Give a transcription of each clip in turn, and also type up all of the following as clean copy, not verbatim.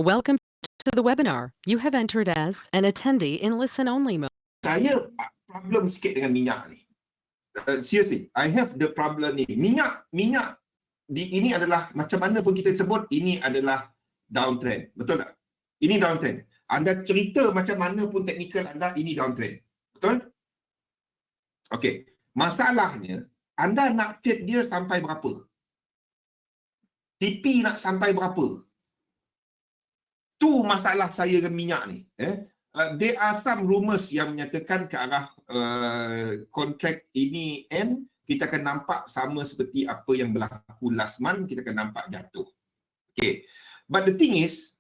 Welcome to the webinar. You have entered as an attendee in listen-only mode. Saya problem sikit dengan minyak ni. Seriously, I have the problem ni. Minyak ini adalah macam mana pun kita sebut, ini adalah downtrend. Betul tak? Ini downtrend. Anda cerita macam mana pun teknikal anda, ini downtrend. Betul? Okey. Masalahnya, anda nak trade dia sampai berapa? TP nak sampai berapa? Tu masalah saya dengan minyak ni. There are some rumours yang menyatakan ke arah kontrak ini end, kita akan nampak sama seperti apa yang berlaku last month, kita akan nampak jatuh. Okay. But the thing is,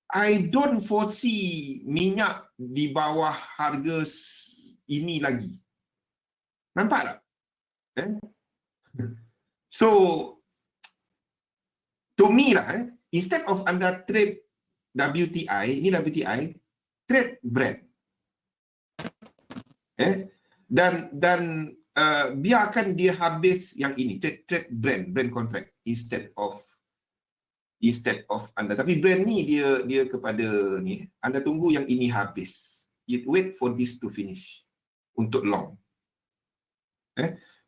I don't foresee minyak di bawah harga ini lagi. Nampak tak? So, to me lah, instead of anda trade WTI, ini WTI, trade Brent. Dan biarkan dia habis yang ini, trade Brent contract instead of anda. Tapi Brent ni dia kepada ni, anda tunggu yang ini habis. You wait for this to finish untuk long.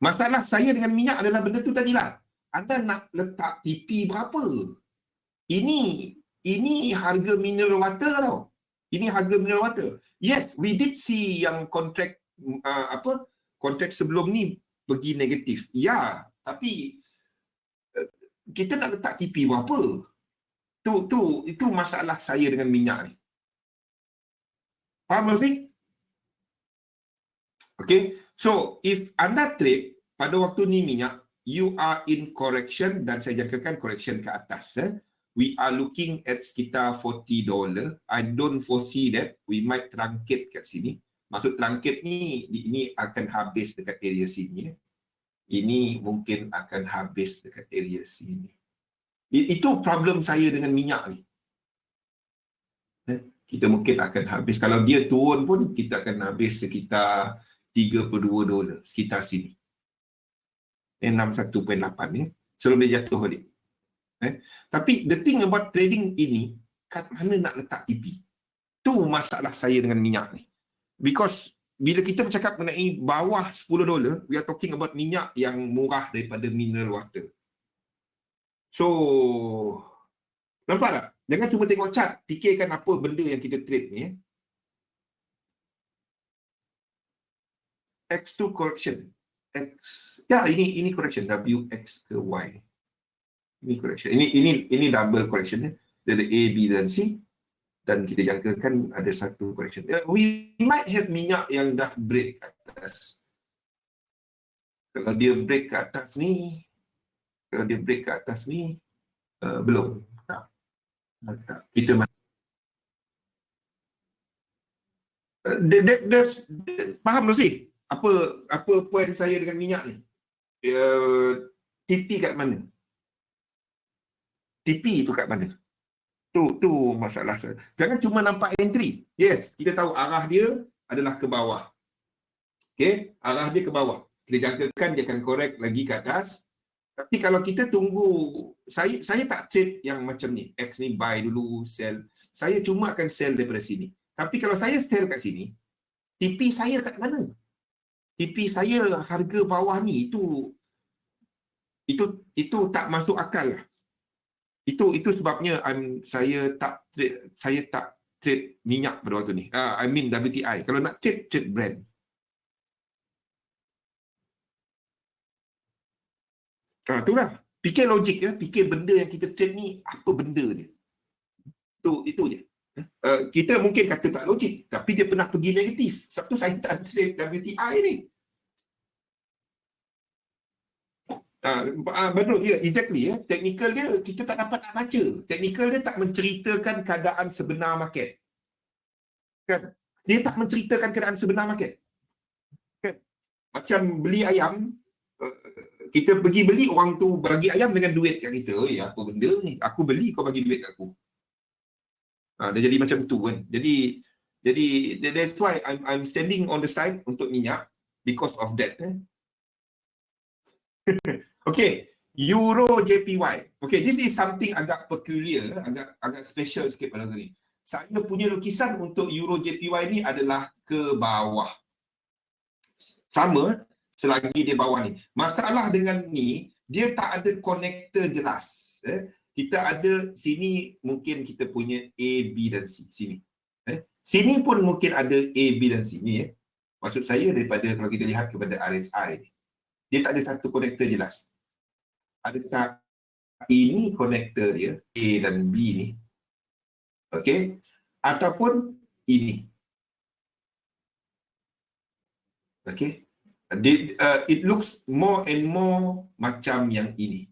Masalah saya dengan minyak adalah benda tu tadilah. Anda nak letak TP berapa? Ini harga mineral water tau. Ini harga mineral water. Yes, we did see yang kontrak kontrak sebelum ni pergi negatif. Ya, tapi kita nak letak TP berapa? Itu masalah saya dengan minyak ni. Faham tak? Okay, so if anda trade pada waktu ni minyak, you are in correction, dan saya jangkakan correction ke atas. We are looking at sekitar $40. I don't foresee that. We might truncate kat sini. Maksud truncate ni, ini akan habis dekat area sini. Ini mungkin akan habis dekat area sini. Itu problem saya dengan minyak ni. Kita mungkin akan habis. Kalau dia turun pun, kita akan habis sekitar $32, sekitar sini. 61.8 ni, sebelum dia jatuh balik. Tapi the thing about trading ini, kat mana nak letak TP? Tu masalah saya dengan minyak ni. Because bila kita bercakap mengenai bawah $10, we are talking about minyak yang murah daripada mineral water. So, nampak tak? Jangan cuma tengok chart, fikirkan apa benda yang kita trade ni. X2 correction. Ini correction, WX ke Y. Ini correction. Ini double correction. Dari A, B dan C. Dan kita jangkakan ada satu correction. We might have minyak yang dah break ke atas. Kalau dia break ke atas ni, belum. Tak. Kita faham tak sih? Apa poin saya dengan minyak ni? TP kat mana? TP tu kat mana? Tu masalah saya. Jangan cuma nampak entry. Yes, kita tahu arah dia adalah ke bawah. Okay, arah dia ke bawah. Kita jangkakan dia akan correct lagi ke atas. Tapi kalau kita tunggu, saya tak trade yang macam ni. X ni buy dulu, sell. Saya cuma akan sell daripada sini. Tapi kalau saya sell kat sini, TP saya kat mana? TP saya harga bawah ni, itu tak masuk akal lah. Itu sebabnya saya tak trade minyak pada waktu ni. I mean WTI. Kalau nak trade Brent. Itulah. Fikir logik ya. Fikir benda yang kita trade ni, apa benda dia. Itu je. Kita mungkin kata tak logik, tapi dia pernah pergi negatif. Sebab tu saya tak trade WTI ni. Betul, ya, exactly ya. Technical dia kita tak dapat nak baca. Technical dia tak menceritakan keadaan sebenar market. Kan? Dia tak menceritakan keadaan sebenar market. Kan? Macam beli ayam, kita pergi beli, orang tu bagi ayam dengan duit kat kita. Oh ya, apa benda ni? Aku beli, kau bagi duit kat aku. Dia jadi macam tu kan. Jadi that's why I'm standing on the side untuk minyak because of that. Okay, Euro JPY. Okay, this is something agak peculiar, agak special sikit pada hari ni. Saya punya lukisan untuk Euro JPY ni adalah ke bawah. Sama selagi dia bawah ni. Masalah dengan ni, dia tak ada konektor jelas. Kita ada sini mungkin kita punya A, B dan C. Sini. Sini pun mungkin ada A, B dan C. Ni maksud saya daripada kalau kita lihat kepada RSI ni. Dia tak ada satu konektor jelas. Adakah ini konektor dia A dan B ni, okey, ataupun ini, okey. It looks more and more macam yang ini,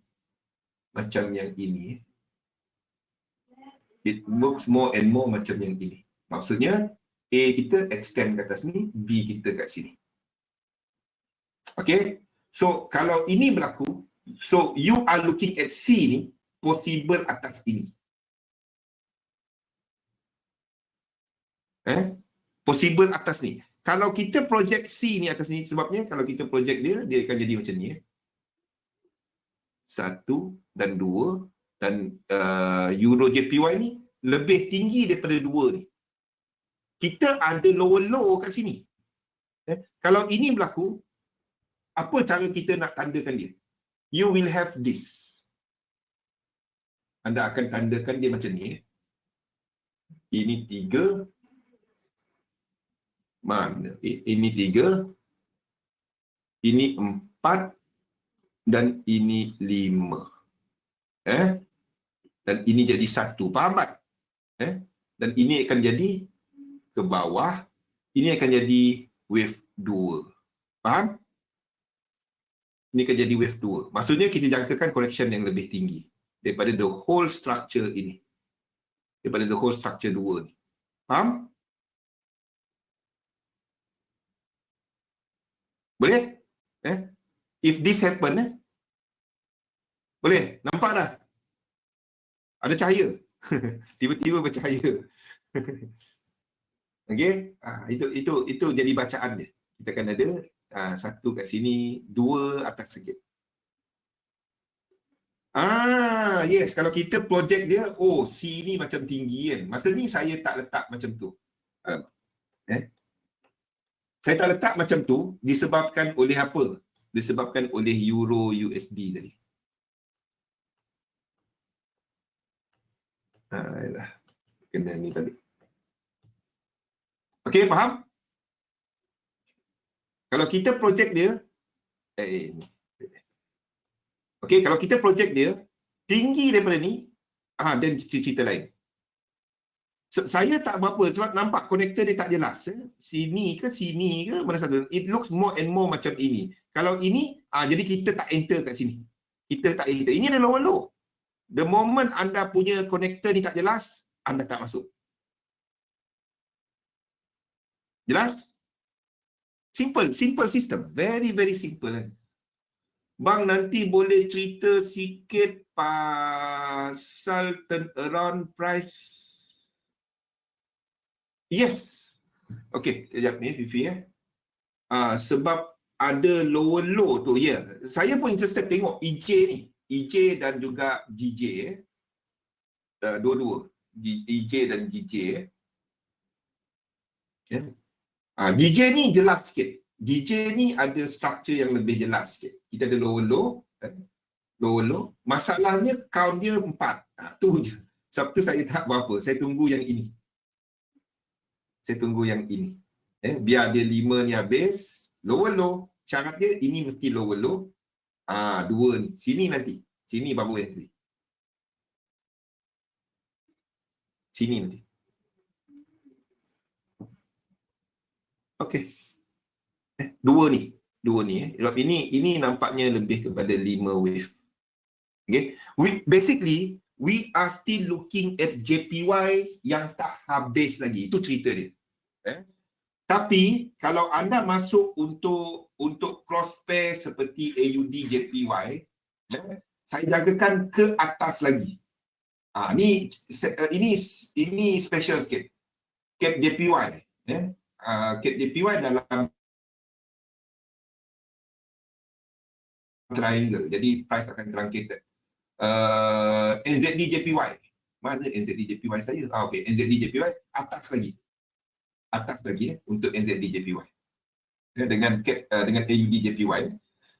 It looks more and more macam yang ini. Maksudnya A kita extend ke atas ni, B kita kat sini. Okey. So kalau ini berlaku, so you are looking at C ni possible atas ini. Possible atas ni. Kalau kita project C ni atas ni, sebabnya kalau kita project dia akan jadi macam ni. 1 dan 2 dan Euro JPY ni lebih tinggi daripada 2 ni. Kita ada lower low kat sini. Kalau ini berlaku, apa cara kita nak tandakan dia? You will have this. Anda akan tandakan dia macam ni. Ini 3. Mana? Ini 3. Ini 4. Dan ini 5. Dan ini jadi 1. Faham tak? Dan ini akan jadi ke bawah. Ini akan jadi wave 2. Faham? Ini akan jadi wave 2. Maksudnya kita jangkakan correction yang lebih tinggi daripada the whole structure ini. Daripada the whole structure 2 ni. Faham? Boleh? If this happen, boleh? Nampak dah? Ada cahaya. Tiba-tiba bercahaya. Okey? Itu jadi bacaan dia. Kita akan ada 1 kat sini, 2 atas sikit. Yes, kalau kita project dia, C ni macam tinggi kan. Masa ni saya tak letak macam tu. Saya tak letak macam tu disebabkan oleh apa? Disebabkan oleh Euro USD tadi. Kena ni tadi. Okey, faham? Kalau kita project dia, okey, kalau kita project dia tinggi daripada ni, dan cerita lain. Saya tak apa-apa sebab nampak konektor dia tak jelas. Sini ke mana satu. It looks more and more macam ini. Kalau ini, jadi kita tak enter kat sini. Kita tak enter. Ini ada lower low. The moment anda punya konektor ni tak jelas, anda tak masuk. Jelas? Simple system. Very, very simple. Bang nanti boleh cerita sikit pasal turnaround price. Yes. Okey, kejap ni Fifi sebab ada lower low tu. Saya pun interested tengok EJ ni. EJ dan juga GJ dua-dua. EJ dan GJ GJ ni jelas sikit. GJ ni ada structure yang lebih jelas sikit. Kita ada lower low. Masalahnya count dia 4. Tu je. Sebab tu saya tak apa-apa. Saya tunggu yang ini. Biar dia 5 ni habis. Lower low. Syarat dia ini mesti lower low. 2 ni. Sini nanti. Sini baru entry. Sini nanti. Okey. 2 ni. Sebab ini nampaknya lebih kepada 5 wave. Okay. Basically, we are still looking at JPY yang tak habis lagi. Itu cerita dia. Tapi kalau anda masuk untuk cross pair seperti AUD JPY, saya jagakan ke atas lagi. Ini special sikit. Cap JPY. Cap JPY dalam triangle. Jadi price akan truncated. NZD JPY. Mana NZD JPY saya? Okey, NZD JPY atas lagi. Atas lagi untuk NZD JPY. Dengan AUD JPY.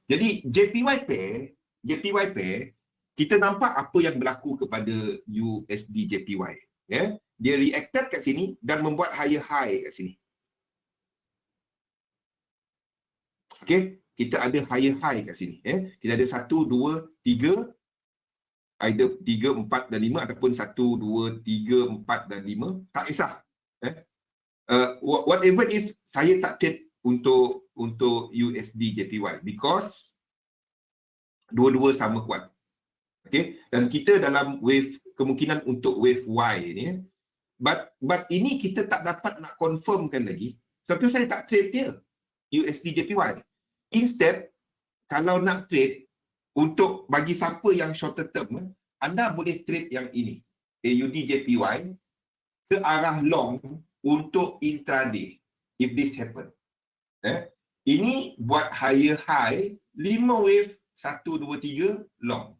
Jadi JPY pair kita nampak apa yang berlaku kepada USD JPY. Dia reacted kat sini dan membuat higher high kat sini. Okey, kita ada higher high kat sini. Kita ada 1, 2, 3, either 3, 4 dan 5 ataupun 1, 2, 3, 4 dan 5. Tak kisah. Whatever is, saya tak trade untuk USD JPY because dua-dua sama kuat. Okey, dan kita dalam wave, kemungkinan untuk wave Y ni, but ini kita tak dapat nak confirmkan lagi. Sebab tu saya tak trade dia USD JPY. Instead, kalau nak trade untuk bagi siapa yang shorter term, anda boleh trade yang ini, AUD JPY ke arah long untuk intraday if this happen. Ini buat higher high 5 wave 1, 2, 3 long.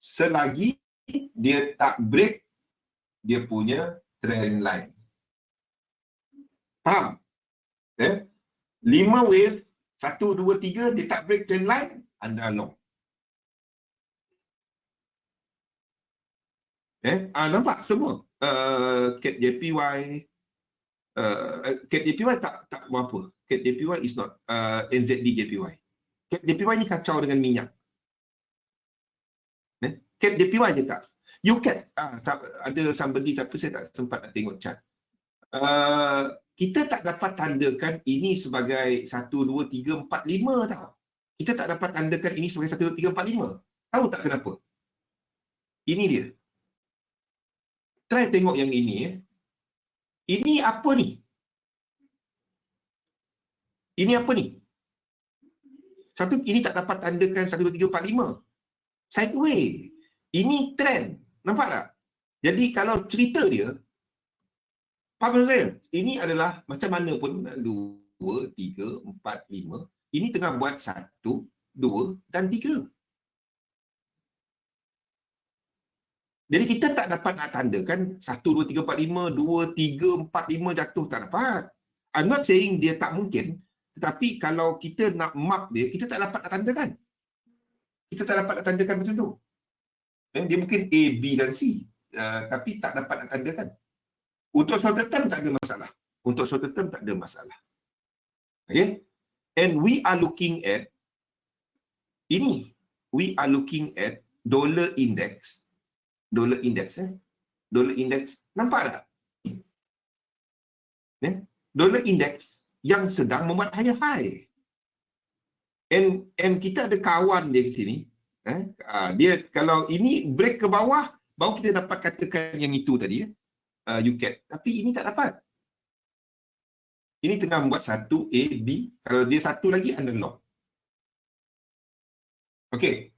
Selagi dia tak break dia punya trend line. Faham? 5 wave 1, 2, 3 dia tak break trend line, anda long. Nampak semua. CAT JPY CAT JPY tak berapa. CAT JPY is not NZD JPY. CAT JPY ni kacau dengan minyak. CAT JPY je tak. UCAT ada somebody tapi saya tak sempat nak tengok chart. Kita tak dapat tandakan ini sebagai 1, 2, 3, 4, 5 tau. Kita tak dapat tandakan ini sebagai 1, 2, 3, 4, 5. Tahu tak kenapa? Ini dia. Try tengok yang ini. Ini apa ni? Ini apa ni? Ini tak dapat tandakan 1, 2, 3, 4, 5. Sideway. Ini trend. Nampak tak? Jadi kalau cerita dia, ini adalah macam mana pun 2, 3, 4, 5. Ini tengah buat 1, 2 dan 3. Jadi kita tak dapat nak tandakan 1, 2, 3, 4, 5, 2, 3, 4, 5 jatuh. Tak dapat. I'm not saying dia tak mungkin. Tetapi kalau kita nak mark dia, kita tak dapat nak tandakan. Kita tak dapat nak tandakan macam tu. Dia mungkin A, B dan C. Tapi tak dapat nak tandakan. Untuk shorter term tak ada masalah. Untuk shorter term tak ada masalah. Okay? And we are looking at ini. We are looking at dollar index. Dollar index. Dollar index. Nampak tak? Dollar index yang sedang membuat higher high. And kita ada kawan dia di sini. Dia kalau ini break ke bawah, baru kita dapat katakan yang itu tadi. UCAT. Tapi ini tak dapat. Ini tengah membuat 1, A, B. Kalau dia satu lagi, anda long. Okey.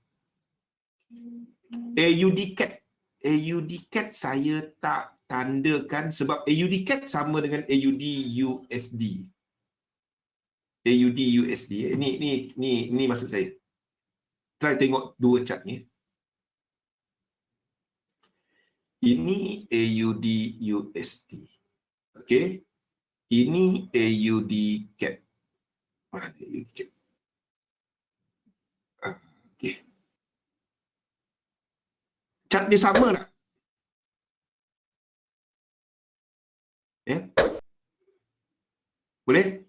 AUD CAT. AUD CAT saya tak tandakan sebab AUD CAT sama dengan AUD USD. AUD USD. Ini maksud saya. Try tengok dua chart ni. Ini AUD USD. Okey. Ini AUD CAT. Mana AUD CAT? Okey. Chart dia sama tak? Boleh?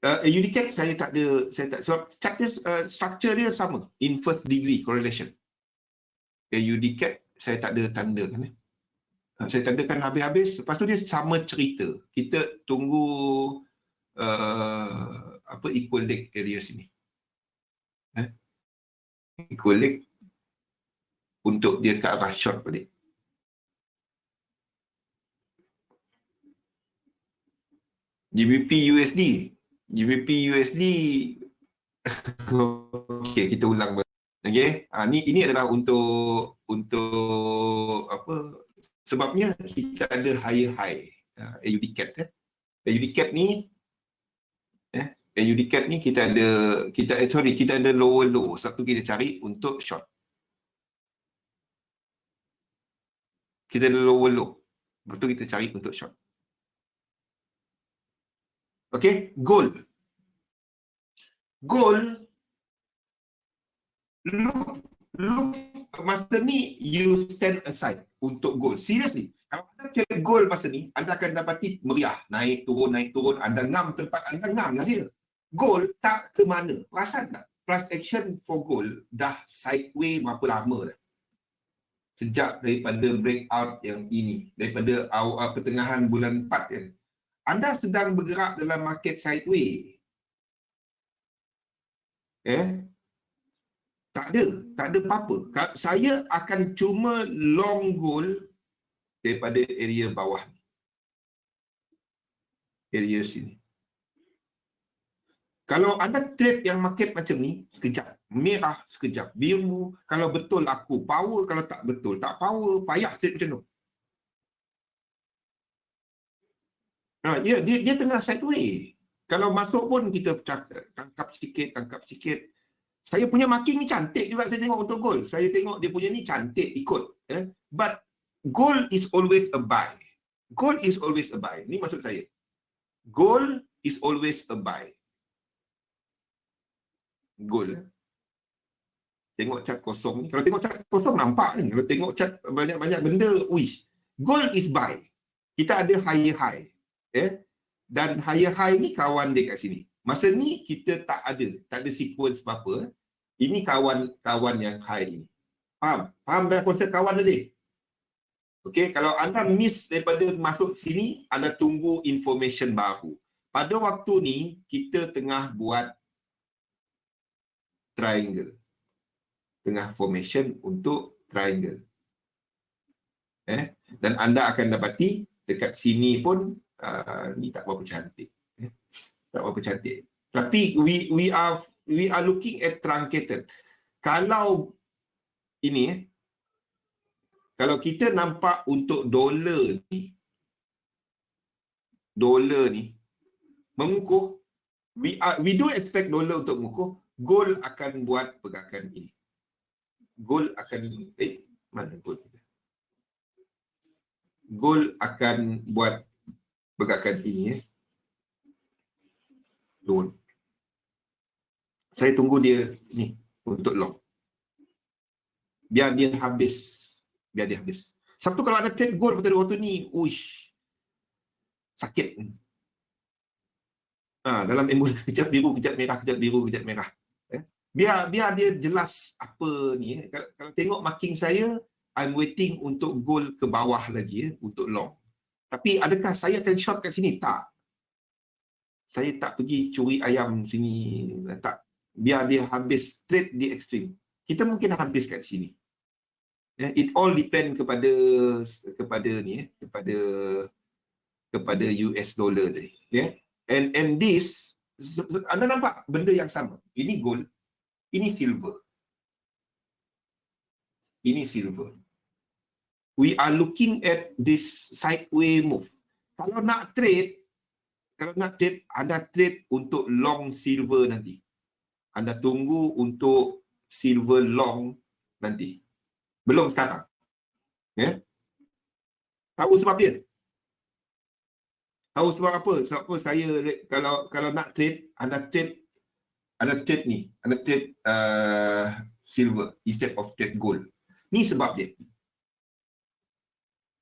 AUD CAT saya tak sebab chart dia, structure dia sama. In first degree correlation. AUD CAT saya tak ada tandakan. Saya tandakan habis-habis. Lepas tu dia sama cerita. Kita tunggu equal leg area sini. Equal leg untuk dia ke arah short balik. GBP USD. GBP USD. Okey, kita ulang. Okey. Ini adalah untuk apa? Sebabnya kita ada higher high. AUD CAT. AUD CAT ni UDCAT ni kita ada lower low. Satu kita cari untuk short. Kita ada lower low. Betul kita cari untuk short. Okay, gold. Gold, look, masa ni you stand aside untuk gold. Seriously, kalau anda trade gold masa ni, anda akan dapati meriah. Naik turun. Anda ngam tempat anda ngam lah dia. Gold tak ke mana. Perasan tak? Price action for gold dah sideways berapa lama dah. Sejak daripada breakout yang ini. Daripada awal pertengahan bulan 4 kan. Anda sedang bergerak dalam market sideways. Tak ada apa-apa. Saya akan cuma long gold daripada area bawah ni. Area sini. Kalau anda trade yang market macam ni, sekejap merah, sekejap biru. Kalau betul aku power, kalau tak betul tak power, payah trade macam tu. Dia tengah sideways. Kalau masuk pun kita tangkap sikit. Saya punya marking ni cantik juga saya tengok untuk gold. Saya tengok dia punya ni cantik ikut. But gold is always a buy. Gold is always a buy. Ni maksud saya. Gold is always a buy. Gold. Tengok chart kosong ni. Kalau tengok chart kosong nampak ni. Kalau tengok chart banyak-banyak benda, wish. Gold is buy. Kita ada higher high. Dan higher high ni kawan dia kat sini. Masa ni kita tak ada sequence apa-apa. Ini kawan yang high ini. Faham dah konsep kawan tadi? Okey, kalau anda miss daripada masuk sini, anda tunggu information baru. Pada waktu ni kita tengah buat triangle. Tengah formation untuk triangle. Dan anda akan dapati dekat sini pun ni tak berapa cantik. Tak berapa cantik. Tapi we are looking at truncated. Kalau ini kalau kita nampak untuk dolar ni mengukuh, we do expect dolar untuk mengukuh. Gold akan buat pergerakan ini. Gold akan mana gold? Gold akan buat pergerakan ini. Loan. Saya tunggu dia ni untuk long. Biar dia habis. Sabtu kalau ada trade gold pada waktu ni, uish. Sakit. Dalam embul kejap biru, kejap merah. Biar dia jelas apa ni. Kalau tengok marking saya, I'm waiting untuk gold ke bawah lagi untuk long. Tapi adakah saya akan short kat sini? Tak. Saya tak pergi curi ayam sini. Tak. Biar dia habis trade di ekstrim. Kita mungkin habis kat sini. It all depend kepada US dollar tadi. And this, anda nampak benda yang sama. Ini gold, ini silver. We are looking at this sideways move. Kalau nak trade, anda trade untuk long silver nanti. Anda tunggu untuk silver long nanti. Belum sekarang. Tahu sebab dia? Tahu sebab apa? Sebab apa saya kalau nak trade, anda trade ni. Anda trade silver instead of trade gold. Ni sebab dia.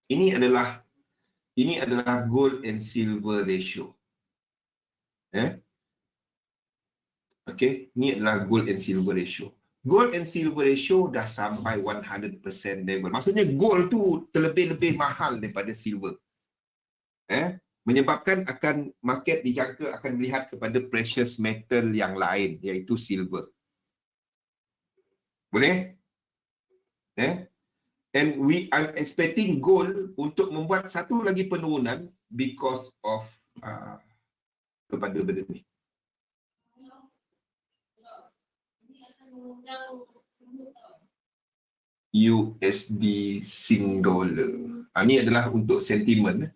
Ini adalah gold and silver ratio. Okey, ni adalah gold and silver ratio. Gold and silver ratio dah sampai 100% level. Maksudnya gold tu terlebih-lebih mahal daripada silver. Menyebabkan akan market dijangka akan melihat kepada precious metal yang lain, iaitu silver. Boleh? And we are expecting gold untuk membuat satu lagi penurunan because of kepada benda ni. USD Sing dollar. Ini adalah untuk sentimen.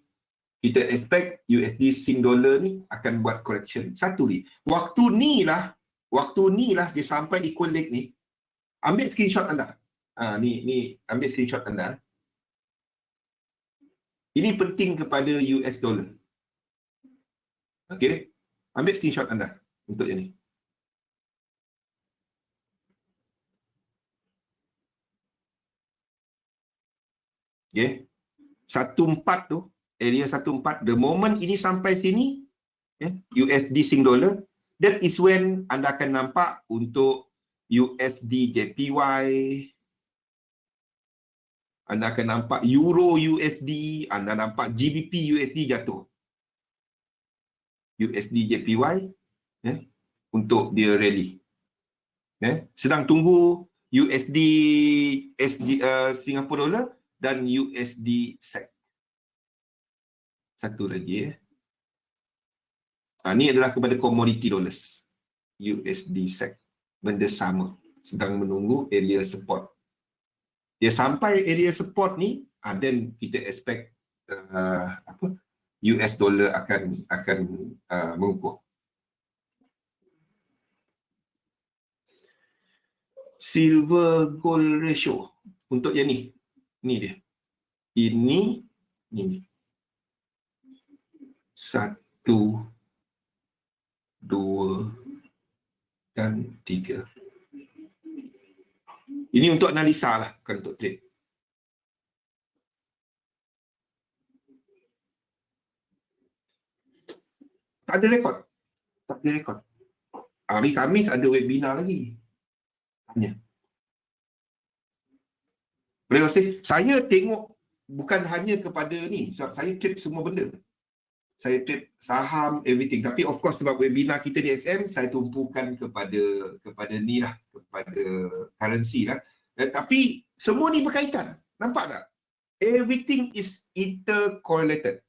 kita expect USD Sing dollar ni akan buat correction. Satu ni, waktu ni lah dia sampai equal leg ni. Ambil screenshot anda. Ni ambil screenshot anda. Ini penting kepada US dollar. Okey, ambil screenshot anda untuk yang ni. Okey. 14 tu, area 14, the moment ini sampai sini, USD Sing dollar, that is when anda akan nampak untuk USD JPY, anda akan nampak Euro USD, anda nampak GBP USD jatuh. USD JPY untuk dia rally. Sedang tunggu USD Singapore dollar dan USD SEK. Satu lagi ni adalah kepada commodity dollars. USD SEK. Benda sama. Sedang menunggu area support. Dia sampai area support ni, then kita expect US dollar akan mengukuh. Silver gold ratio untuk yang ni. Ni dia. Ini 1, 2 dan 3. Ini untuk analisa lah, bukan untuk trade. Tak ada rekod. Hari Khamis ada webinar lagi. Tanya. Boleh rasa, saya tengok bukan hanya kepada ni, saya trade semua benda. Saya trade saham, everything. Tapi of course sebab webinar kita di SM, saya tumpukan kepada ni lah, kepada currency lah. Tapi semua ni berkaitan. Nampak tak? Everything is intercorrelated.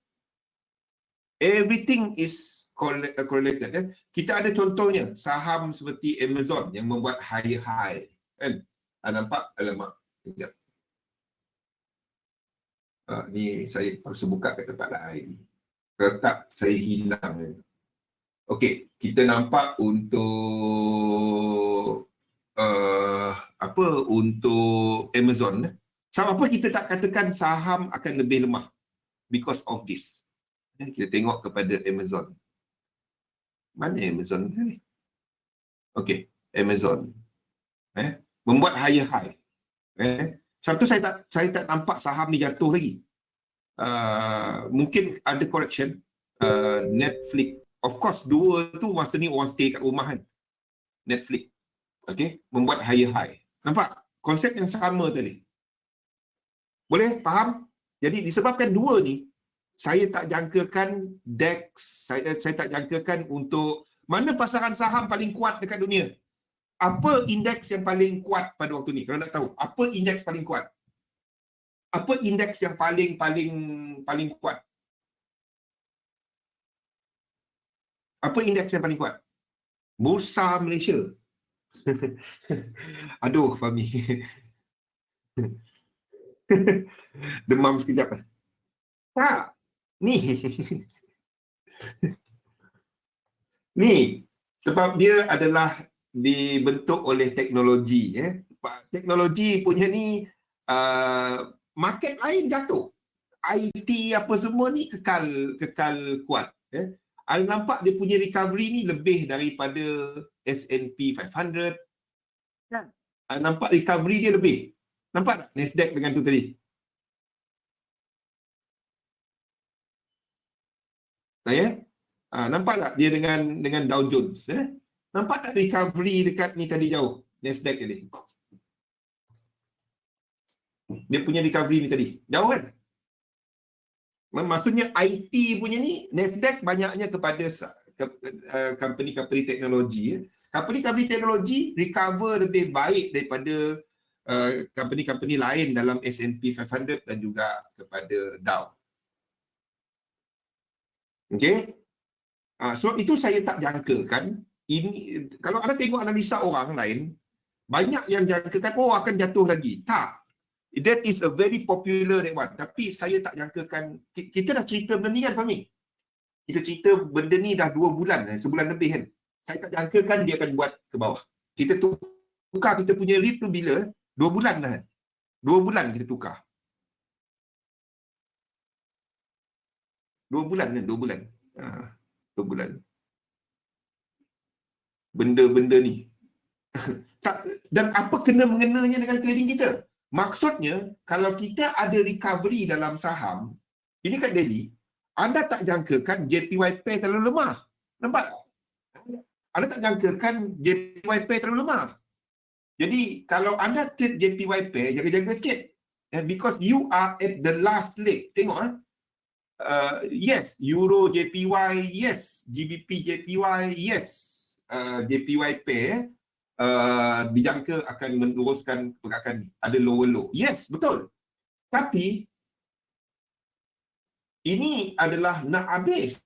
Everything is correlated. Kita ada contohnya, saham seperti Amazon yang membuat higher high. Kan? Nampak? Alamak. Sekejap. Ni saya harus buka kat tempat lain. Kalau tak, saya hilang. Okey, kita nampak untuk untuk Amazon. Sama apa kita tak katakan saham akan lebih lemah because of this. Kita tengok kepada Amazon. Mana Amazon ni? Okey, Amazon. Membuat higher high. Satu saya tak nampak saham ni jatuh lagi. Mungkin ada correction. Netflix, of course dua tu masa ni orang stay kat rumah kan. Netflix, okay, membuat higher high. Nampak konsep yang sama tadi. Boleh faham? Jadi disebabkan dua ni, saya tak jangkakan DAX, saya tak jangkakan untuk mana pasaran saham paling kuat dekat dunia. Apa indeks yang paling kuat pada waktu ni? Kalau nak tahu, apa indeks paling kuat? Apa indeks yang paling kuat? Apa indeks yang paling kuat? Bursa Malaysia. Aduh, Fahmi. Demam sekejap. Tak. Ni. Ni. Sebab dia adalah dibentuk oleh teknologi. Teknologi punya ni, market lain jatuh. IT apa semua ni kekal kuat. Anda nampak dia punya recovery ni lebih daripada S&P 500. Kan? Anda nampak recovery dia lebih. Nampak tak Nasdaq dengan tu tadi? Nampak tak dia dengan Dow Jones? Nampak tak recovery dekat ni tadi jauh? Nasdaq tadi. Dia punya recovery ni tadi. Jauh kan? Maksudnya IT punya ni, Nasdaq banyaknya kepada company-company teknologi. Company-company teknologi recover lebih baik daripada company-company lain dalam S&P 500 dan juga kepada Dow. Okay? Sebab itu saya tak jangkakan. Ini, kalau anda tengok analisa orang lain, banyak yang jangkakan, akan jatuh lagi. Tak. That is a very popular that one. Tapi saya tak jangkakan, kita dah cerita benda ni kan Fahmi? Kita cerita benda ni dah 2 bulan, sebulan lebih kan. Saya tak jangkakan dia akan buat ke bawah. Kita tukar kita punya rate tu bila? 2 bulan dah kan. 2 bulan kita tukar. 2 bulan kan? 2 bulan. 2 bulan. Benda-benda ni. Dan apa kena-mengenanya dengan trading kita? Maksudnya, kalau kita ada recovery dalam saham, ini kat daily, anda tak jangkakan JPY pair terlalu lemah. Nampak tak? Anda tak jangkakan JPY pair terlalu lemah. Jadi, kalau anda trade JPY pair, jaga-jaga sikit. Because you are at the last leg. Tengok yes, Euro JPY, yes, GBP JPY, yes, JPY pair dijangka akan meneruskan pergerakan ni. Ada lower low. Yes, betul. Tapi ini adalah nak habis.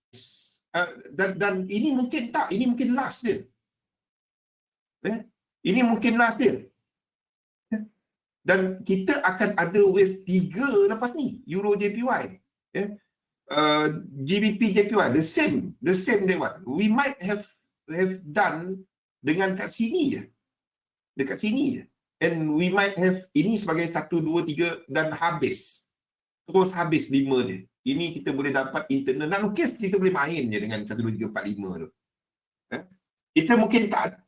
Dan ini mungkin tak. Ini mungkin last dia. Ini mungkin last dia. Dan kita akan ada wave 3 lepas ni. Euro JPY. GBP JPY. The same day one. We might have done dengan kat sini je. Dekat sini je. And we might have ini sebagai 1, 2, 3 dan habis. Terus habis 5 dia. Ini kita boleh dapat internal. Nak lukis kita boleh main je dengan 1, 2, 3, 4, 5 tu. Kita mungkin tak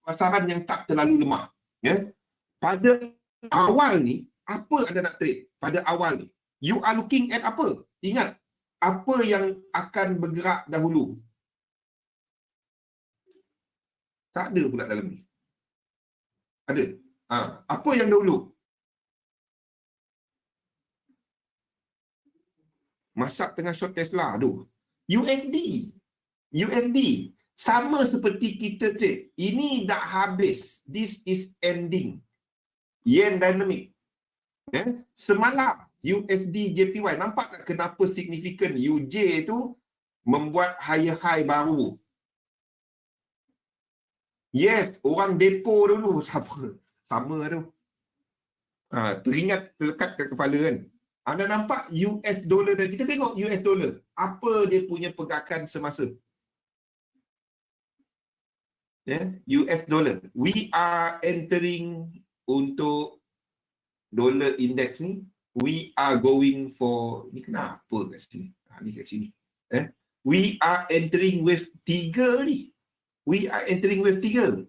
pasaran yang tak terlalu lemah. Pada awal ni, apa anda nak trade? Pada awal ni, you are looking at apa? Ingat, apa yang akan bergerak dahulu? Tak ada pula dalam ni. Ada. Apa yang dahulu? Masak tengah short Tesla. Aduh. USD. Sama seperti kita trade. Ini dah habis. This is ending. Yen dynamic. Semalam USD JPY. Nampak tak kenapa signifikan UJ tu membuat higher high baru? Yes, orang depo dulu. Sama tu. Teringat, terlekat kat kepala kan. Anda nampak US dollar dan kita tengok US dollar. Apa dia punya pergerakan semasa? US dollar. We are entering untuk dollar index ni. We are going for, ni kenapa kat sini? Ni kat sini. We are entering with 3 ni. We are entering with 3.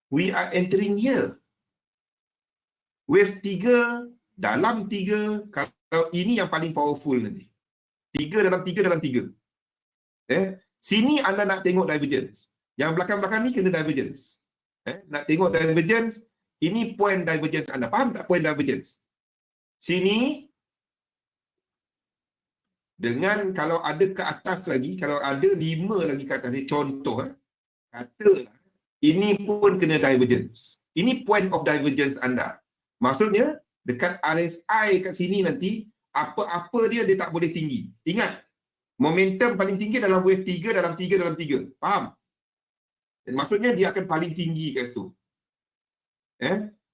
We are entering here. Wave 3, dalam 3, kalau ini yang paling powerful nanti. 3 dalam 3 dalam 3. Sini anda nak tengok divergence. Yang belakang-belakang ni kena divergence. Nak tengok divergence, ini point divergence anda. Faham tak point divergence? Sini, dengan kalau ada ke atas lagi, kalau ada 5 lagi ke atas ni, contoh, katalah, ini pun kena divergence. Ini point of divergence anda. Maksudnya, dekat RSI kat sini nanti, apa-apa dia tak boleh tinggi. Ingat, momentum paling tinggi dalam wave 3, dalam 3, dalam 3. Faham? Dan maksudnya, dia akan paling tinggi kat situ.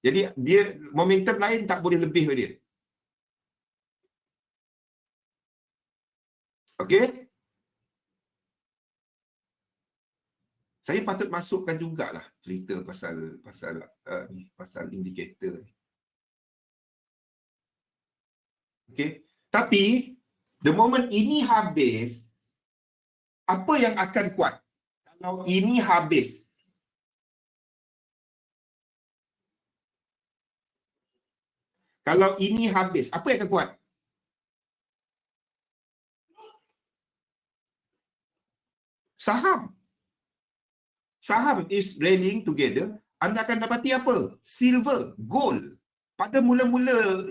Jadi, dia momentum lain tak boleh lebih dari dia. Okey? Saya patut masukkan jugalah cerita pasal indikator ni. Okey, tapi the moment ini habis, apa yang akan kuat? Kalau ini habis, apa yang akan kuat? Saham is rallying together. Anda akan dapati apa? Silver, gold. Pada mula-mula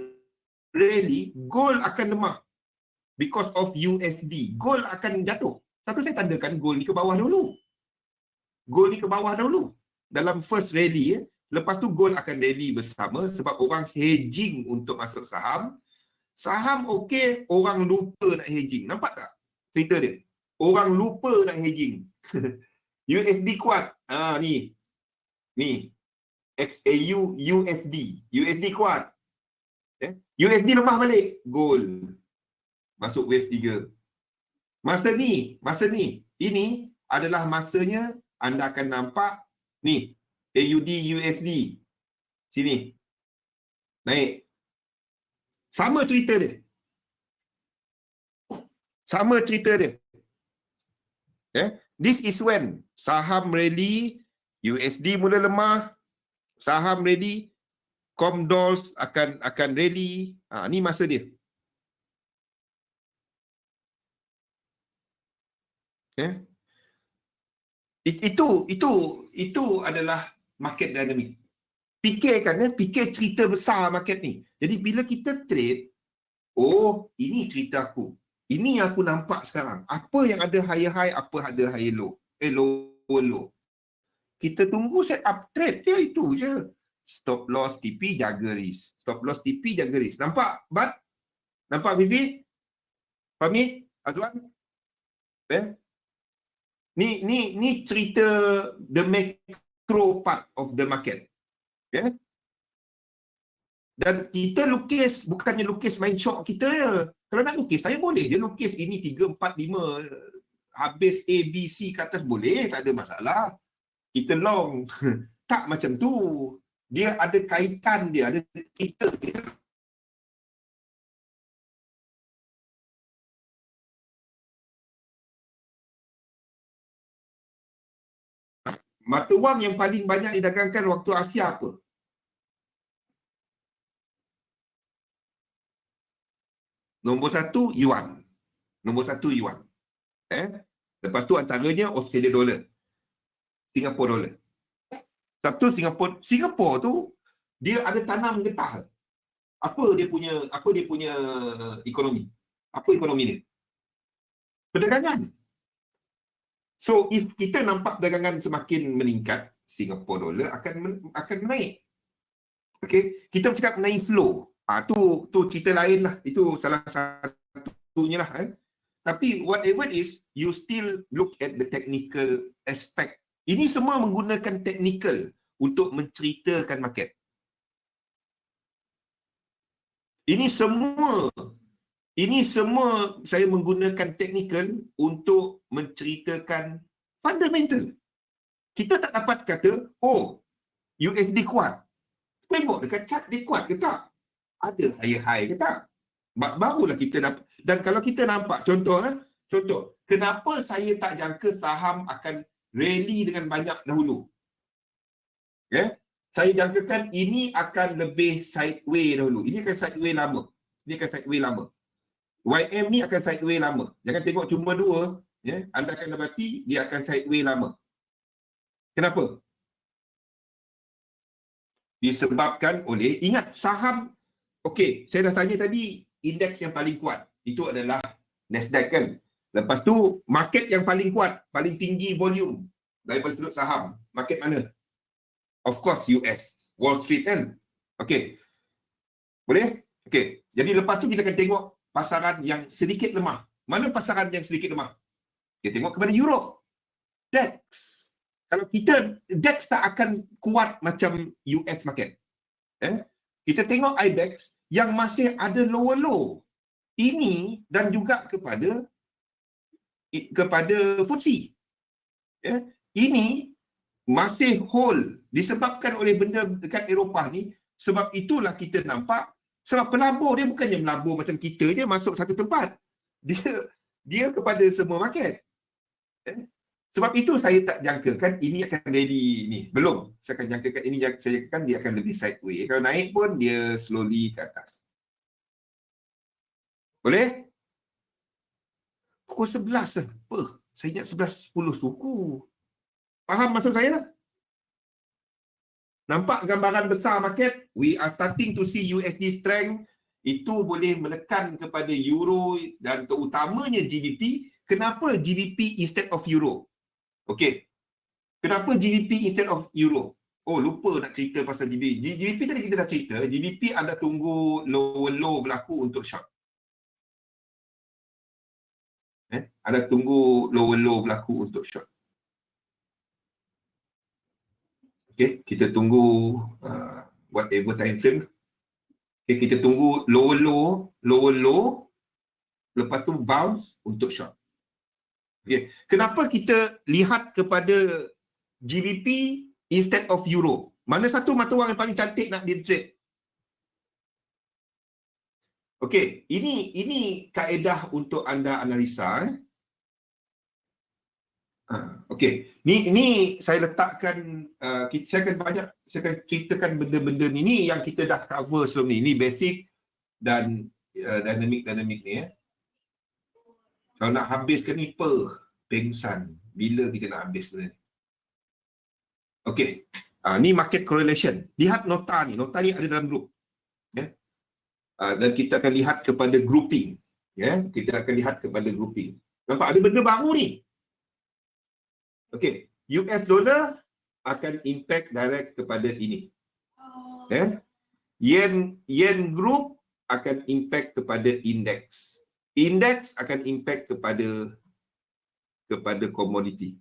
rally, gold akan lemah. Because of USD. Gold akan jatuh. Satu saya tandakan gold ni ke bawah dulu. Dalam first rally, lepas tu gold akan rally bersama sebab orang hedging untuk masuk saham. Saham okey, orang lupa nak hedging. Nampak tak cerita dia? Orang lupa nak hedging. USD kuat. Ni. XAU USD. USD kuat. USD lemah balik. Gold. Masuk wave 3. Masa ni, ini adalah masanya anda akan nampak ni, AUD USD. Sini. Naik. Sama cerita dia. This is when saham rally, USD mula lemah, saham rally, Comdols akan rally. Ni masa dia. Itu adalah market dynamic. Fikir cerita besar market ni. Jadi bila kita trade, ini cerita aku. Ini yang aku nampak sekarang. Apa yang ada higher high, apa ada higher low. Lower low. Kita tunggu set up trade dia, itu je. Stop loss TP, jaga risk. Stop loss TP, jaga risk. Nampak? Nampak Vivi? Fahmi? Azwan? Ni cerita the macro part of the market. Dan kita lukis, bukannya lukis main shot kita je. Kalau nak lukis, saya boleh je lukis ini 3, 4, 5. Habis A, B, C ke atas boleh, tak ada masalah. Kita long. Tak macam tu. Dia ada kaitan dia, ada cerita dia. Mata wang yang paling banyak didagangkan waktu Asia apa? Nombor 1, yuan. Nombor 1, yuan. Lepas tu antaranya Australia dollar. Singapore dollar. Satu Singapore tu dia ada tanam getah. Apa dia punya ekonomi? Apa ekonomi dia? Perdagangan. So if kita nampak perdagangan semakin meningkat, Singapore dollar akan naik. Okey, kita bercakap mengenai flow. Tu cerita lain lah. Itu salah satunya lah. Tapi whatever is, you still look at the technical aspect. Ini semua menggunakan technical untuk menceritakan market. Ini semua saya menggunakan technical untuk menceritakan fundamental. Kita tak dapat kata, USD kuat. Tengok dekat chart dia kuat ke tak? Ada high ke tak? Barulah kita dapat. Dan kalau kita nampak, contoh, kenapa saya tak jangka saham akan rally dengan banyak dahulu? Saya jangkakan ini akan lebih sideway dahulu. Ini akan sideway lama. YM ni akan sideway lama. Jangan tengok cuma 2. Anda akan dapati dia akan sideway lama. Kenapa? Disebabkan oleh, ingat saham, saya dah tanya tadi, indeks yang paling kuat, itu adalah Nasdaq kan. Lepas tu, market yang paling kuat, paling tinggi volume daripada sudut saham, market mana? Of course, US, Wall Street kan. Boleh? Jadi lepas tu kita akan tengok pasaran yang sedikit lemah. Mana pasaran yang sedikit lemah? Kita tengok kepada Europe. DAX. Kalau DAX tak akan kuat macam US market. Kita tengok IBEX yang masih ada lower low. Ini dan juga kepada FTSE. Ini masih hold disebabkan oleh benda dekat Eropah ni. Sebab itulah kita nampak, sebab pelabur dia bukannya melabur macam kita je masuk satu tempat. Dia kepada semua market. Sebab itu saya tak jangkakan ini akan rally ni. Belum. Saya akan jangkakan ini, saya jangkakan dia akan lebih sideway. Kalau naik pun dia slowly ke atas. Boleh? Pukul 11 apa? Saya ingat 11.10 suku. Faham maksud saya? Nampak gambaran besar market? We are starting to see USD strength. Itu boleh menekan kepada euro dan terutamanya GBP. Kenapa GBP instead of euro? Kenapa GBP instead of euro? Lupa nak cerita pasal GBP. GBP tadi kita dah cerita. GBP anda tunggu low berlaku untuk short. Anda tunggu low berlaku untuk short. Okay, kita tunggu whatever time frame. Okay, kita tunggu lower low, lepas tu bounce untuk short. Okay. Kenapa kita lihat kepada GBP instead of Euro? Mana satu mata wang yang paling cantik nak di trade? Okey, ini kaedah untuk anda analisa. Okey, ni saya letakkan, saya akan ceritakan benda-benda ni yang kita dah cover sebelum ni. Ini basic dan dynamic ni ya. Kalau nak habiskan ni pengsan. Bila kita nak habis sebenarnya? Okey, ni market correlation. Lihat nota ni ada dalam grup. Ya. Dan kita akan lihat kepada grouping. Ya, kita akan lihat kepada grouping. Nampak ada benda baru ni. Okey, US dollar akan impact direct kepada ini. Ya. Yen group akan impact kepada index. Index akan impact kepada komoditi.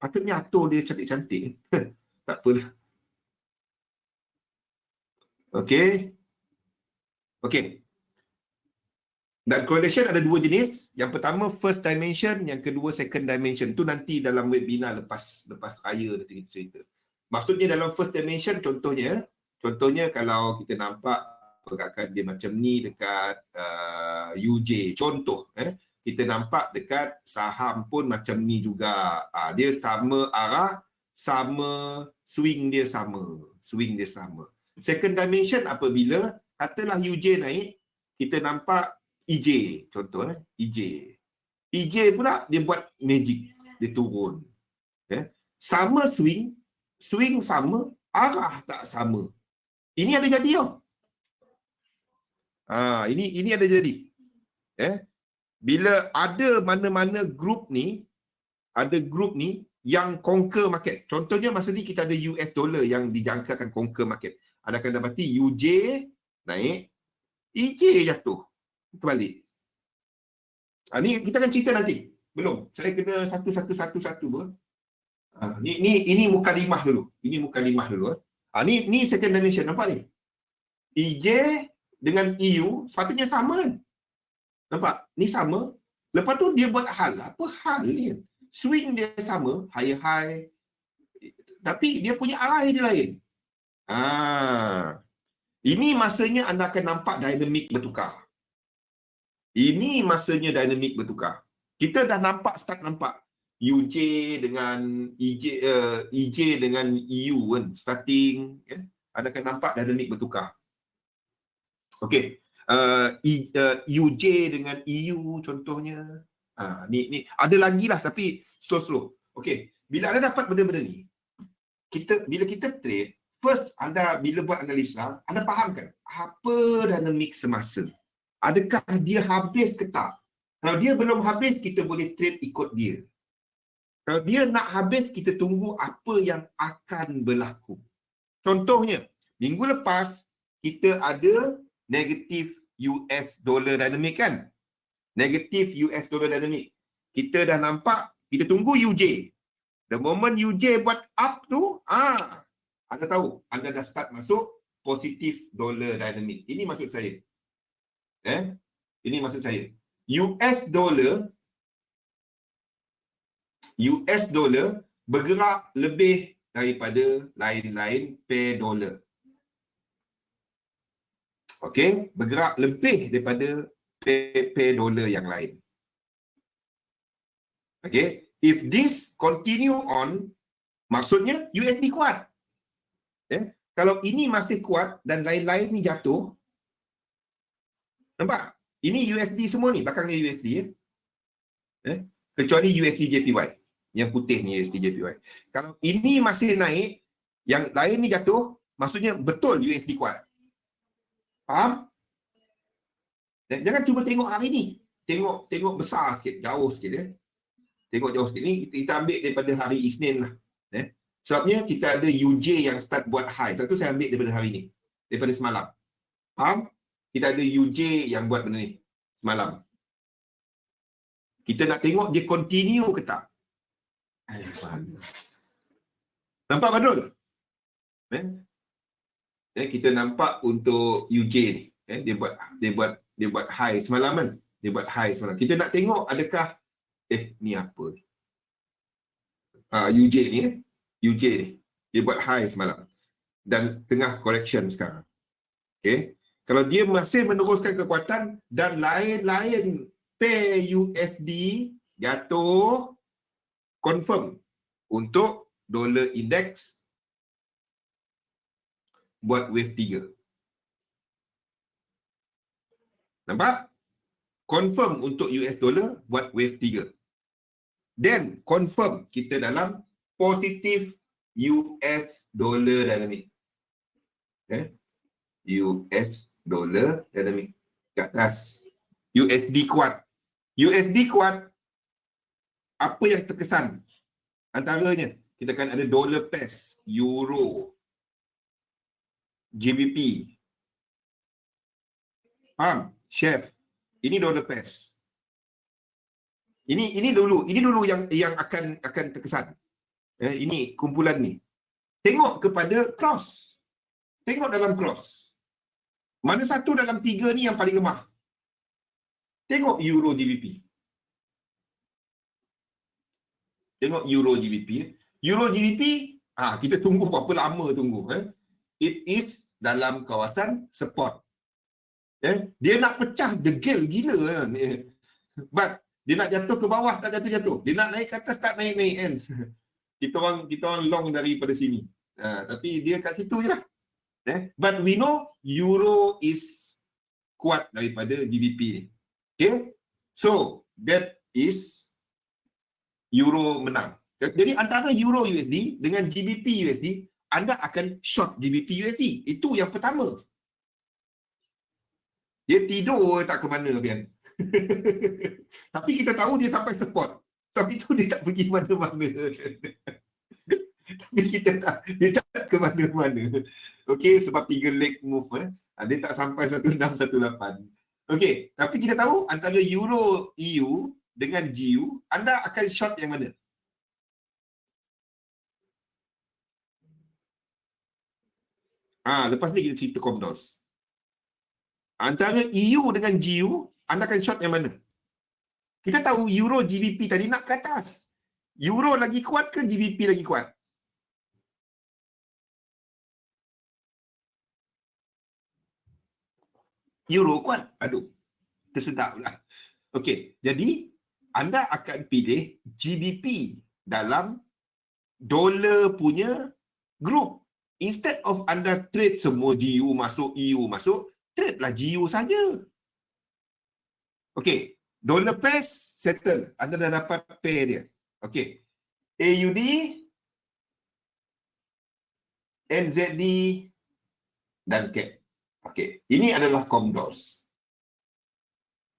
Patutnya atur dia cantik-cantik. Tak apalah. Okey. Dan correlation ada dua jenis. Yang pertama first dimension, yang kedua second dimension. Tu nanti dalam webinar lepas raya nanti kita cerita. Maksudnya dalam first dimension contohnya kalau kita nampak pergerakan dia macam ni dekat UJ. Contoh, kita nampak dekat saham pun macam ni juga. Dia sama arah, sama swing dia sama. Second dimension apabila katalah UJ naik, kita nampak EJ, contoh EJ pula dia buat magic, dia turun. Sama swing sama, arah tak sama. Ini ada jadi tau. Ini ada jadi. Bila ada mana-mana grup ni yang conquer market. Contohnya masa ni kita ada US dollar yang dijangkakan conquer market. Anda akan dapati UJ naik, EJ jatuh. Terbalik. Ni kita akan cerita nanti. Belum. Saya kena satu pun. Ini mukadimah dulu. Ni second dimension. Nampak ni? EJ dengan EU sepatutnya sama kan? Nampak? Ni sama. Lepas tu dia buat hal. Apa hal ni? Swing dia sama, high. Tapi dia punya arah dia lain. Ini masanya anda akan nampak dinamik bertukar. Kita dah start nampak UJ dengan EJ dengan EU kan, starting. Anda akan nampak dinamik bertukar. Okey. UJ dengan EU contohnya. Ni ada lagi lah tapi slow. Okey. Bila anda dapat benda-benda ni, bila kita trade, first anda bila buat analisa, anda fahamkan apa dinamik semasa. Adakah dia habis ke tak? Kalau dia belum habis, kita boleh trade ikut dia. Kalau dia nak habis, kita tunggu apa yang akan berlaku. Contohnya, minggu lepas kita ada negatif US dollar dynamic kan? Negatif US dollar dynamic. Kita dah nampak, kita tunggu UJ. The moment UJ buat up tu, anda tahu, anda dah start masuk positif dollar dynamic. Ini maksud saya. Ini maksud saya. US dollar bergerak lebih daripada lain-lain pair dollar. Okey, bergerak lebih daripada pair dollar yang lain. Okey, if this continue on, maksudnya USD kuat. Kalau ini masih kuat dan lain-lain ni jatuh, nampak? Ini USD semua ni, belakangnya USD. Kecuali USD JPY. Yang putih ni USD JPY. Kalau ini masih naik, yang lain ni jatuh, maksudnya betul USD kuat. Faham? Jangan cuba tengok hari ni. Tengok besar sikit, jauh sikit. Tengok jauh sikit. Ni kita ambil daripada hari Isnin lah. Sebabnya kita ada UJ yang start buat high. Sebab tu saya ambil daripada hari ni. Daripada semalam. Faham? Kita ada UJ yang buat benda ni semalam. Kita nak tengok dia continue ke tak. Nampak Badrul? Kita nampak untuk UJ ni, dia buat high semalam kan. Dia buat high semalam. Kita nak tengok adakah ni apa ni? UJ ni UJ ni dia buat high semalam dan tengah correction sekarang. Okey. Kalau dia masih meneruskan kekuatan dan lain-lain pair USD jatuh, confirm untuk dollar index buat wave 3. Nampak? Confirm untuk US dollar buat wave 3. Then confirm kita dalam positif US dollar dynamic. US dollar dynamic ke atas. USD kuat. USD kuat, apa yang terkesan? Antaranya, kita akan ada dollar pes, euro, GBP. Faham? Chef. Ini dollar pes. Ini dulu yang akan terkesan. Ini kumpulan ni. Tengok kepada cross. Tengok dalam cross. Mana satu dalam 3 ni yang paling lemah? Tengok euro GBP. Tengok euro GBP. Euro GBP, kita tunggu berapa lama tunggu. It is dalam kawasan support. Dia nak pecah degil gila. But dia nak jatuh ke bawah, tak jatuh-jatuh. Dia nak naik ke atas, tak naik-naik kan. Kita orang long daripada sini. Tapi dia kat situ je lah. But we know euro is kuat daripada GBP ni. Okay? So, that is euro menang. Jadi antara euro USD dengan GBP USD, anda akan short GBP USD. Itu yang pertama. Dia tidur tak ke mana, Bian. Tapi kita tahu dia sampai support. Tapi tu dia tak pergi mana-mana. Tapi dia tak ke mana-mana. Okey, sebab 3 leg move. Dia tak sampai 1618. Okey, tapi kita tahu antara euro EU dengan GU, anda akan short yang mana? Lepas ni kita cerita Comdos. Antara EU dengan GU, anda akan short yang mana? Kita tahu euro GBP tadi nak ke atas. Euro lagi kuat ke GBP lagi kuat? Euro kuat. Aduh, tersedak pula. Okey, jadi anda akan pilih GBP dalam dolar punya group. Instead of anda trade semua GU masuk, EU masuk, trade lah GU saja. Okey, dollar pairs settle. Anda dah dapat pair dia. Okey. AUD, NZD dan CAD. Okey, ini adalah Comdos.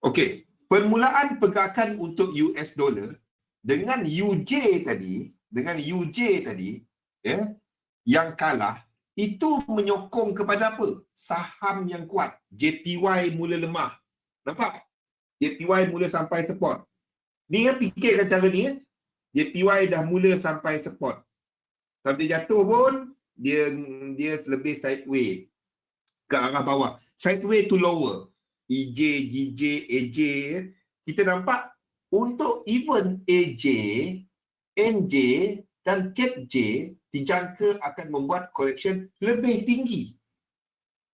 Okey, permulaan pergerakan untuk US dollar dengan UJ tadi, yang kalah, itu menyokong kepada apa? Saham yang kuat. JPY mula lemah. Nampak? JPY mula sampai support. Ni fikirkan cara ni. JPY dah mula sampai support. Kalau dia jatuh pun, dia lebih sideways ke arah bawah. Sideways to lower. EJ, GJ, AJ. Kita nampak untuk even AJ, NJ dan CAPJ dijangka akan membuat correction lebih tinggi.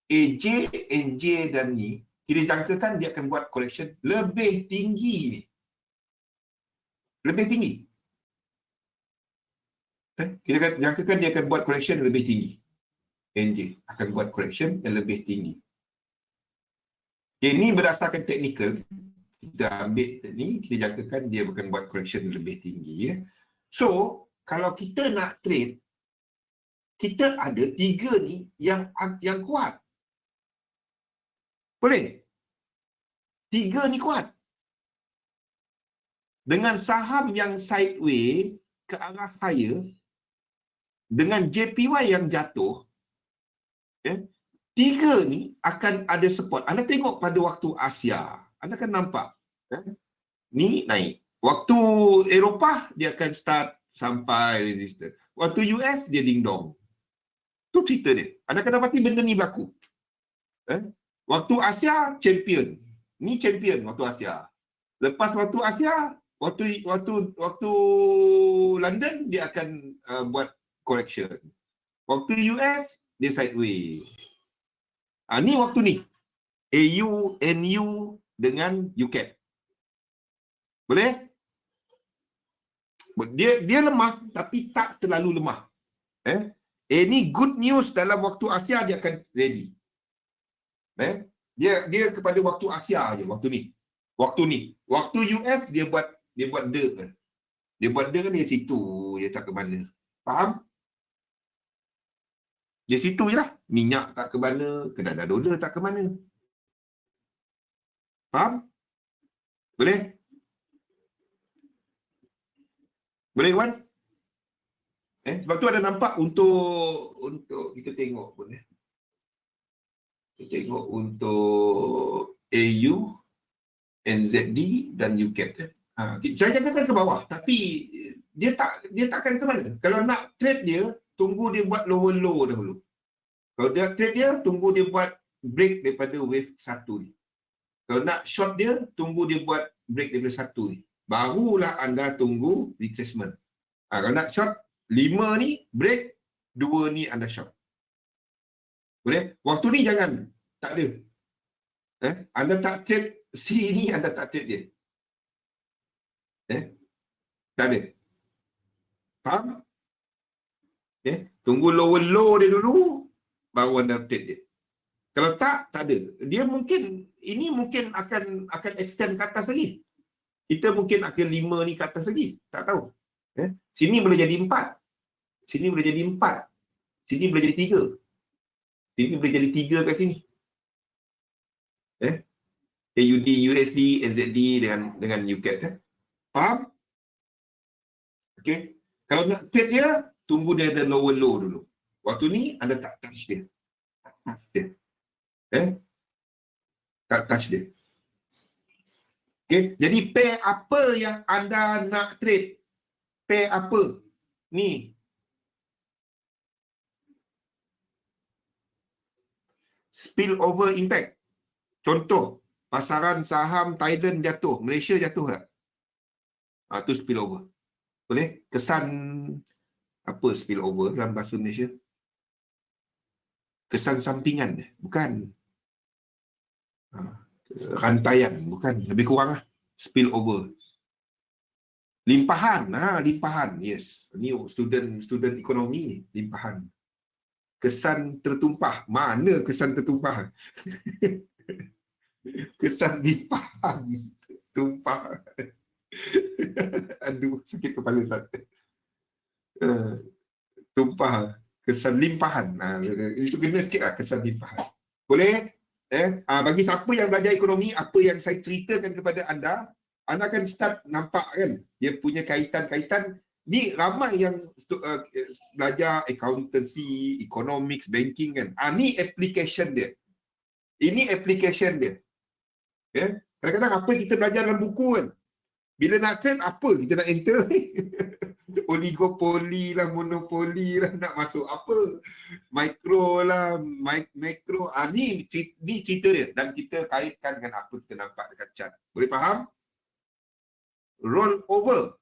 AJ, NJ dan ni, kita jangkakan dia akan buat correction lebih tinggi ni. Lebih tinggi. Kita jangkakan dia akan buat correction lebih tinggi. NJ akan buat correction yang lebih tinggi. Ini berdasarkan teknikal. Kita ambil ni, kita jangkakan dia akan buat correction lebih tinggi. So, kalau kita nak trade, kita ada 3 ni yang kuat. Boleh? 3 ni kuat. Dengan saham yang sideways ke arah higher, dengan JPY yang jatuh, 3 ni akan ada support. Anda tengok pada waktu Asia, anda akan nampak. Ni naik. Waktu Eropah, dia akan start sampai resistance. Waktu US, dia ding dong. Tu Tu cerita dia. Anda kena dapati benda ni berlaku. Waktu Asia, champion. Ni champion waktu Asia. Lepas waktu Asia, waktu London, dia akan buat correction. Waktu US, dia sideways. Ni waktu ni. AU, NU dengan UCAT. Boleh? Dia lemah tapi tak terlalu lemah. Ni good news dalam waktu Asia dia akan ready. Dia kepada waktu Asia aja waktu ni. Waktu US dia buat dia kan. Dia buat dia kan dia situ, dia tak ke mana. Faham? Dia situ je lah. Minyak tak ke mana, kedai dolar tak ke mana. Faham? Boleh? Boleh Wan? Sebab tu ada nampak untuk kita tengok pun. Kita tengok untuk AU, NZD dan UCAT. Saya jangkakan ke bawah, tapi dia takkan ke mana. Kalau nak trade dia, tunggu dia buat lower low dahulu. Kalau dia trade dia, tunggu dia buat break daripada wave 1 ni. Kalau nak short dia, tunggu dia buat break daripada 1 ni. Barulah anda tunggu retracement. Kalau nak short, 5 ni break, 2 ni anda short. Boleh? Waktu ni jangan. Tak ada. Anda tak trade C ni, anda tak trade dia. Tak ada. Faham? Tunggu lower low dia dulu, baru anda trade dia. Kalau tak ada. Dia mungkin akan extend ke atas lagi. Kita mungkin akan 5 ni ke atas lagi. Tak tahu. Sini boleh jadi 4. Sini boleh jadi 4. Sini boleh jadi 3. Sini boleh jadi 3 kat sini. AUD, USD, NZD dengan UCAT. Faham? Okey. Kalau nak trade dia, tunggu dia ada lower low dulu. Waktu ni anda tak touch dia. Tak touch dia. Okey, jadi pair apa yang anda nak trade? Pair apa? Ni. Spillover impact. Contoh, pasaran saham Thailand jatuh, Malaysia jatuh tak? Tu spillover. Boleh? Kesan apa spillover dalam bahasa Malaysia? Kesan sampingan, bukan. Rantaian, bukan. Lebih kurang lah. Spillover. Limpahan, limpahan. Yes. Ni student ekonomi ni, limpahan. Kesan tertumpah. Mana kesan tertumpah? Kesan limpahan. Tumpah. Aduh, sakit kepala saya. Tumpah. Kesan limpahan. Itu kena sikit lah, kesan limpahan. Boleh? Bagi siapa yang belajar ekonomi, apa yang saya ceritakan kepada anda akan start nampak kan, dia punya kaitan-kaitan. Ni ramai yang belajar accountancy, economics, banking kan. Ni application dia. Ini application dia. Kadang-kadang apa kita belajar dalam buku kan, bila nak trade, apa kita nak enter? Oligopoli lah, monopoli lah, nak masuk apa? Mikro lah, makro. Ni cerita dia. Dan kita kaitkan dengan apa kita nampak dekat chart. Boleh faham? Roll over.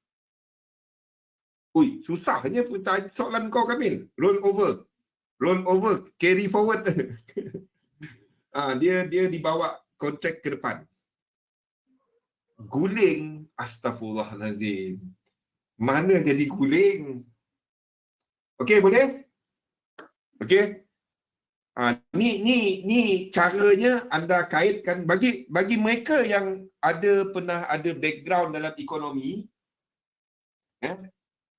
Ui, susahnya soalan kau Kamil. Roll over. Roll over, carry forward. Dia dibawa kontrak ke depan. Guling, astagfirullahalazim. Mana jadi guling? Okey, boleh? Okey. Ni caranya anda kaitkan bagi mereka yang pernah ada background dalam ekonomi.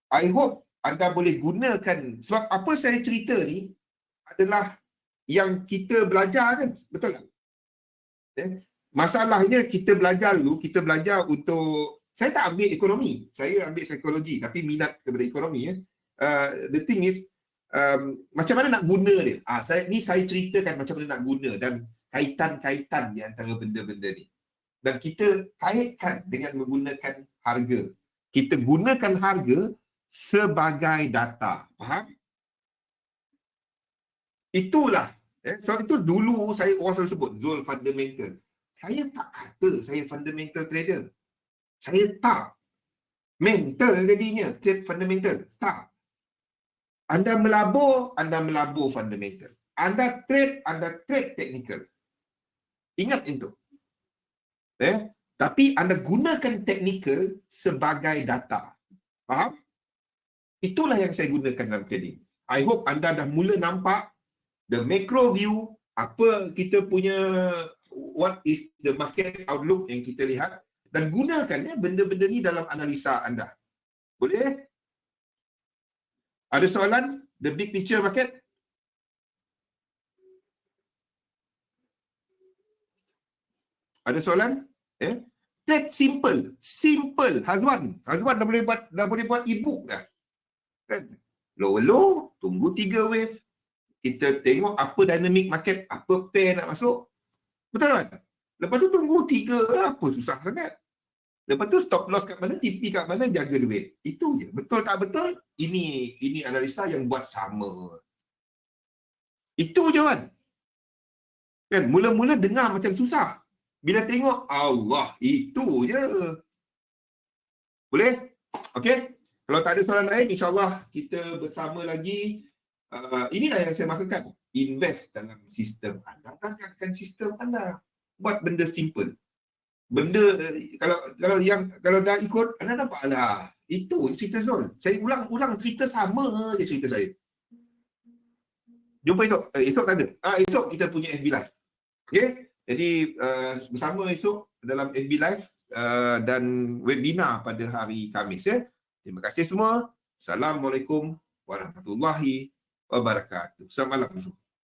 I hope anda boleh gunakan, sebab apa saya cerita ni adalah yang kita belajar kan, betul tak? Masalahnya kita belajar untuk, saya tak ambil ekonomi, saya ambil psikologi, tapi minat kepada ekonomi. The thing is, macam mana nak guna dia. Saya ceritakan macam mana nak guna dan kaitan-kaitan di antara benda-benda ni. Dan kita kaitkan dengan menggunakan harga. Kita gunakan harga sebagai data. Faham? Itulah. So itu dulu orang selalu sebut Zul fundamental. Saya tak kata saya fundamental trader. Saya tak. Mental jadinya trade fundamental. Tak. Anda melabur fundamental. Anda trade technical. Ingat itu. Tapi anda gunakan technical sebagai data. Faham? Itulah yang saya gunakan dalam trading. I hope anda dah mula nampak the macro view, apa kita punya, what is the market outlook yang kita lihat, dan gunakan benda-benda ni dalam analisa anda. Boleh? Ada soalan? The big picture market? Ada soalan? Trade simple. Hazwan dah boleh buat e-book dah. Kan? Low, tunggu 3 wave. Kita tengok apa dynamic market, apa pair nak masuk. Betul kan? Lepas tu tunggu 3, apa susah sangat. Lepas tu stop loss kat mana, TP kat mana, jaga duit. Itu je. Betul tak betul? Ini analisa yang buat sama. Itu je kan? Kan mula-mula dengar macam susah. Bila tengok, Allah, itu je. Boleh? Okey? Kalau tak ada soalan lain, insyaAllah kita bersama lagi. Inilah yang saya maksudkan. Invest dalam sistem anda. Tangkapkan sistem anda. Buat benda simple. Benda, kalau dah ikut, anda nampak lah. Itu cerita Zul. Saya ulang cerita sama je cerita saya. Jumpa esok. Esok tak ada. Esok kita punya FB Live. Okey? Jadi bersama esok dalam FB Live dan webinar pada hari Khamis. Terima kasih semua. Assalamualaikum warahmatullahi wabarakatuh. Selamat malam.